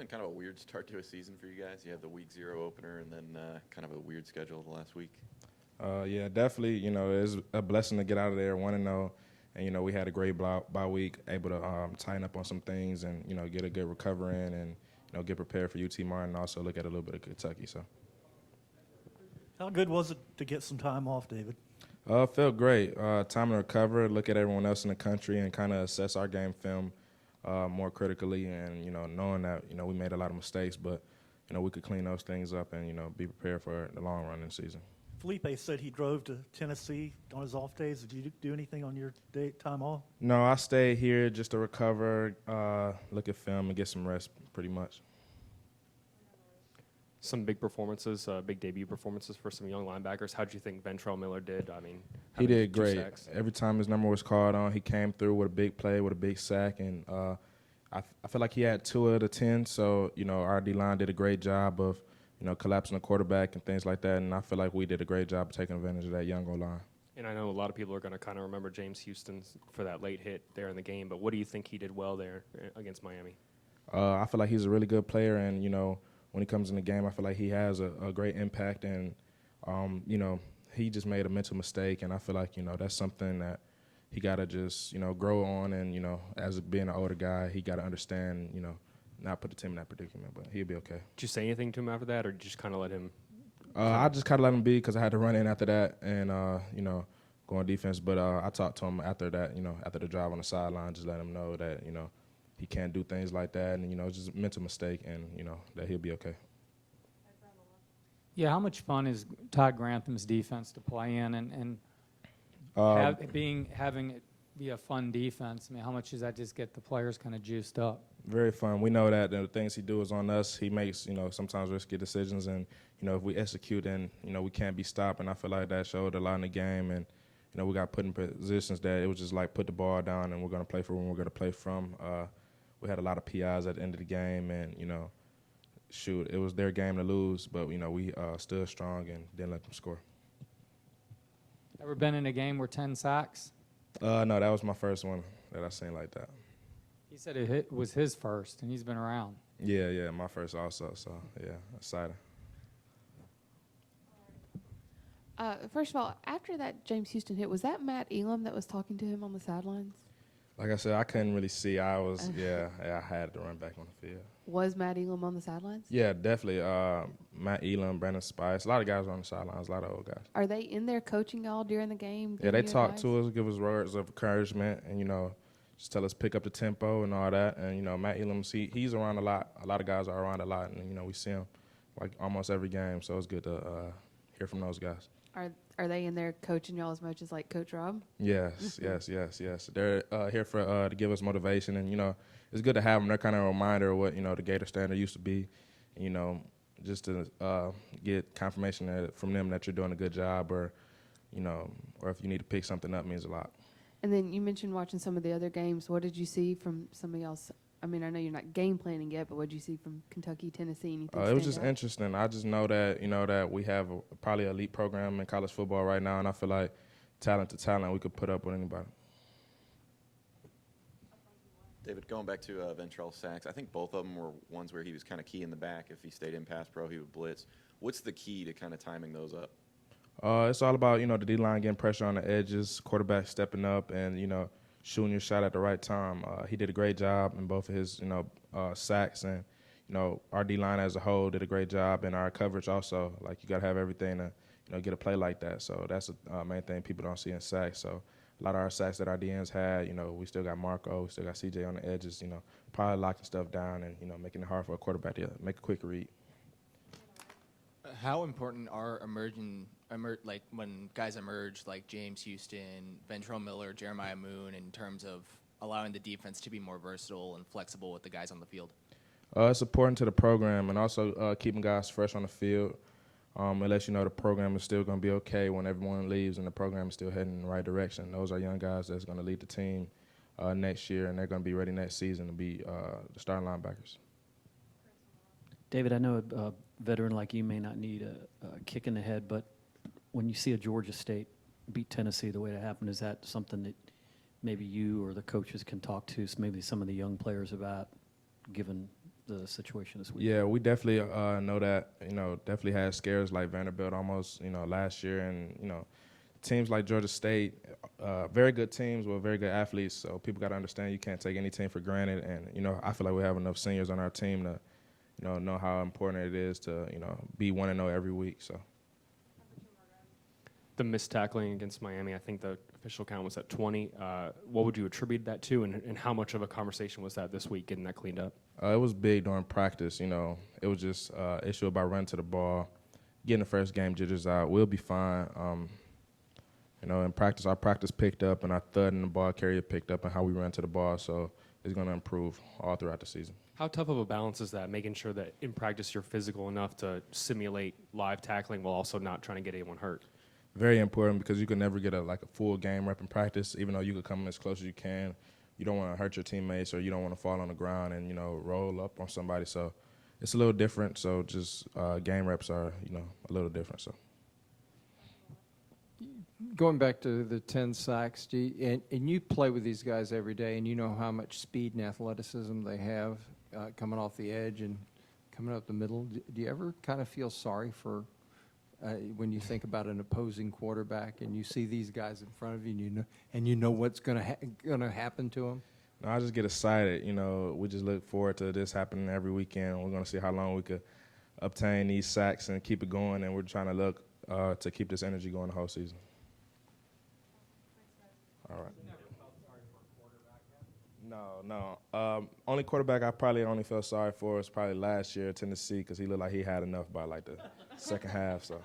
been kind of a weird start to a season for you guys. You had the week 0 opener and then kind of a weird schedule the last week. Yeah, definitely. It's a blessing to get out of there 1-0, and we had a great bye week, able to tighten up on some things and get a good recovery in, and get prepared for UT Martin, and also look at a little bit of Kentucky. So, how good was it to get some time off, David? Felt great. Time to recover, look at everyone else in the country, and kind of assess our game film more critically, and knowing that we made a lot of mistakes, but we could clean those things up and be prepared for the long run in the season. Felipe said he drove to Tennessee on his off days. Did you do anything on your time off? No, I stayed here just to recover, look at film, and get some rest pretty much. Some big performances, big debut performances for some young linebackers. How did you think Ventrell Miller did? I mean, he did 2 great. sacks. Every time his number was called on, he came through with a big play, with a big sack, and I feel like he had 2 out of 10. So our D-line did a great job of collapsing the quarterback and things like that, and I feel like we did a great job of taking advantage of that young O-line. And I know a lot of people are going to kind of remember James Houston for that late hit there in the game, but what do you think he did well there against Miami? I feel like he's a really good player, and when he comes in the game, I feel like he has a great impact, and he just made a mental mistake, and I feel like that's something that he got to just grow on, and as being an older guy, he got to understand not put the team in that predicament, but he'll be okay. Did you say anything to him after that, or did you just kind of let him? I just kind of let him be because I had to run in after that and go on defense. But I talked to him after that, after the drive on the sideline, just let him know that he can't do things like that, and it's just a mental mistake, and that he'll be okay. Yeah, how much fun is Todd Grantham's defense to play in, and having it be a fun defense? I mean, how much does that just get the players kind of juiced up? Very fun. We know that the things he do is on us. He makes sometimes risky decisions, and if we execute, then we can't be stopped. And I feel like that showed a lot in the game, and we got put in positions that it was just like put the ball down, and we're going to play for when we're going to play from. We had a lot of PIs at the end of the game, and it was their game to lose, but we stood strong and didn't let them score. Ever been in a game where 10 sacks? No, that was my first one that I seen like that. He said it was his first, and he's been around. Yeah, my first also. So yeah, excited. First of all, after that James Houston hit, was that Matt Elam that was talking to him on the sidelines? Like I said, I couldn't really see. I had to run back on the field. Was Matt Elam on the sidelines? Yeah, definitely. Matt Elam, Brandon Spice, a lot of guys were on the sidelines, a lot of old guys. Are they in there coaching y'all during the game? Yeah, they talk to us, give us words of encouragement, and just tell us pick up the tempo and all that. And Matt Elam, he's around a lot. A lot of guys are around a lot, and we see him like almost every game. So it's good to hear from those guys. Are they in there coaching y'all as much as like Coach Rob? Yes. They're here for to give us motivation, and it's good to have them. They're kind of a reminder of what the Gator standard used to be. Just to get confirmation from them that you're doing a good job, or if you need to pick something up, means a lot. And then you mentioned watching some of the other games. What did you see from some of y'all's? I mean, I know you're not game planning yet, but what did you see from Kentucky, Tennessee? Anything it was just out? interesting. I just know that that we have probably an elite program in college football right now, and I feel like talent to talent, we could put up with anybody. David, going back to Ventrell sacks, I think both of them were ones where he was kind of key in the back. If he stayed in pass pro, he would blitz. What's the key to kind of timing those up? It's all about the D-line getting pressure on the edges, quarterback stepping up, and shooting your shot at the right time. He did a great job in both of his sacks, and our D-line as a whole did a great job, and our coverage also. Like, you got to have everything to get a play like that. So that's the main thing people don't see in sacks. So a lot of our sacks that our DNs had, we still got Marco, we still got CJ on the edges, probably locking stuff down and making it hard for a quarterback to make a quick read. How important are like when guys emerge like James Houston, Ventrell Miller, Jeremiah Moon, in terms of allowing the defense to be more versatile and flexible with the guys on the field? It's important to the program, and also keeping guys fresh on the field. It lets the program is still going to be okay when everyone leaves and the program is still heading in the right direction. Those are young guys that's going to lead the team next year, and they're going to be ready next season to be the starting linebackers. David, I know a veteran like you may not need a kick in the head, but when you see a Georgia State beat Tennessee the way it happened, is that something that maybe you or the coaches can talk to maybe some of the young players about, given the situation this week? Yeah, we definitely know that, definitely had scares like Vanderbilt almost, last year. And, teams like Georgia State, very good teams with very good athletes. So people got to understand you can't take any team for granted. And, I feel like we have enough seniors on our team to, know how important it is to, be 1-0 every week. So. The missed tackling against Miami, I think the official count was at 20. What would you attribute that to, and how much of a conversation was that this week, getting that cleaned up? It was big during practice. It was just issue about running to the ball, getting the first game jitters out. We'll be fine. In practice, our practice picked up, and our thud and the ball carrier picked up, and how we run to the ball. So it's going to improve all throughout the season. How tough of a balance is that, making sure that in practice you're physical enough to simulate live tackling while also not trying to get anyone hurt? Very important, because you can never get a full game rep in practice, even though you could come as close as you can. You don't want to hurt your teammates, or you don't want to fall on the ground and, roll up on somebody. So it's a little different. So just game reps are, a little different. So. Going back to the 10 sacks, and you play with these guys every day, and you know how much speed and athleticism they have coming off the edge and coming up the middle. Do you ever kind of feel sorry for when you think about an opposing quarterback and you see these guys in front of you, and you know what's going to happen to them? No, I just get excited. We just look forward to this happening every weekend. We're going to see how long we could obtain these sacks and keep it going, and we're trying to look to keep this energy going the whole season. All right. No. Only quarterback I probably only felt sorry for was probably last year at Tennessee, because he looked like he had enough by the second half. So.